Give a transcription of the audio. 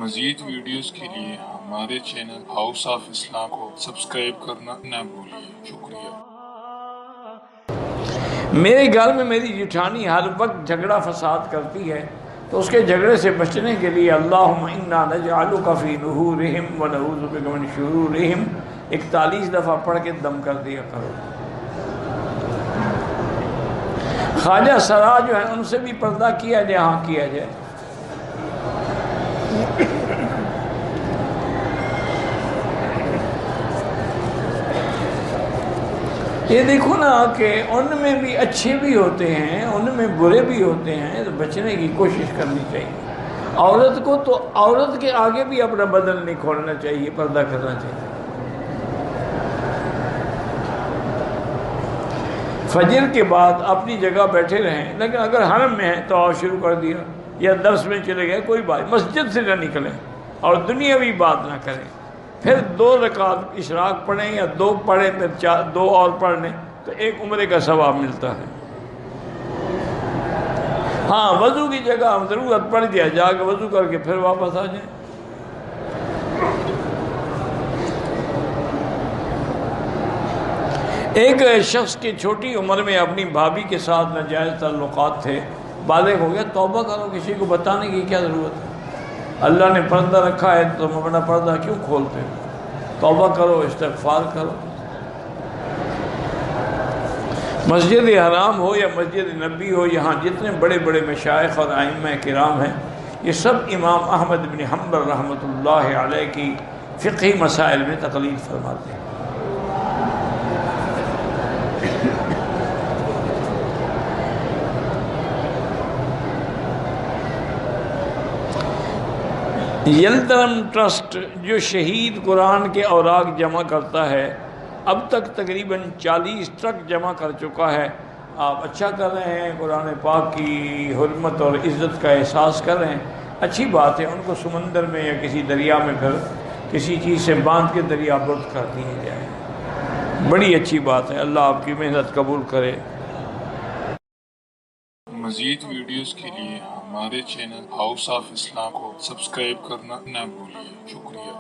مزید ویڈیوز کے لیے ہمارے چینل ہاؤس آف اسلام کو سبسکرائب کرنا نہ بھولیے۔ شکریہ۔ میرے گھر میں میری جٹھانی ہر وقت جھگڑا فساد کرتی ہے، تو اس کے جھگڑے سے بچنے کے لیے اللہم انا نجعلک فی نحورہم ونعوذ بک من شرورہم 41 دفعہ پڑھ کے دم کر دیا کرو۔ خواجہ سرا جو ہے ان سے بھی پردہ کیا جائے، ہاں کیا جائے۔ یہ دیکھو نا کہ ان میں بھی اچھے بھی ہوتے ہیں، ان میں برے بھی ہوتے ہیں، تو بچنے کی کوشش کرنی چاہیے۔ عورت کو تو عورت کے آگے بھی اپنا بدن نہیں کھولنا چاہیے، پردہ کرنا چاہیے۔ فجر کے بعد اپنی جگہ بیٹھے رہیں، لیکن اگر حرم میں ہیں تو شروع کر دیا، یا درس میں چلے گئے، کوئی بات، مسجد سے نہ نکلیں اور دنیاوی بات نہ کریں۔ پھر 2 رکعت اشراق پڑھیں یا 2 پڑھیں، پھر 2 اور پڑھ لیں تو 1 عمرے کا ثواب ملتا ہے۔ ہاں وضو کی جگہ ہم ضرورت پڑ گیا، جا کے وضو کر کے پھر واپس آ جائیں۔ ایک شخص کی چھوٹی عمر میں اپنی بھابھی کے ساتھ ناجائز تعلقات تھے، بالغ ہو گیا، توبہ کرو، کسی کو بتانے کی کیا ضرورت ہے؟ اللہ نے پردہ رکھا ہے تو تم اپنا پردہ کیوں کھولتے ہو؟ توبہ کرو، استغفار کرو۔ مسجد حرام ہو یا مسجد نبی ہو، یہاں جتنے بڑے بڑے مشائخ اور ائمہ کرام ہیں، یہ سب امام احمد بن حنبل رحمۃ اللہ علیہ کی فقہی مسائل میں تقلید فرماتے ہیں۔ یلدرم ٹرسٹ جو شہید قرآن کے اوراق جمع کرتا ہے، اب تک تقریباً 40 ٹرک جمع کر چکا ہے۔ آپ اچھا کر رہے ہیں، قرآن پاک کی حرمت اور عزت کا احساس کر رہے ہیں، اچھی بات ہے۔ ان کو سمندر میں یا کسی دریا میں پھر کسی چیز سے باندھ کے دریا برد کر دیے جائیں، بڑی اچھی بات ہے۔ اللہ آپ کی محنت قبول کرے۔ مزید ویڈیوز کے لیے ہمارے چینل ہاؤس آف اسلام کو سبسکرائب کرنا نہ بھولیے۔ شکریہ۔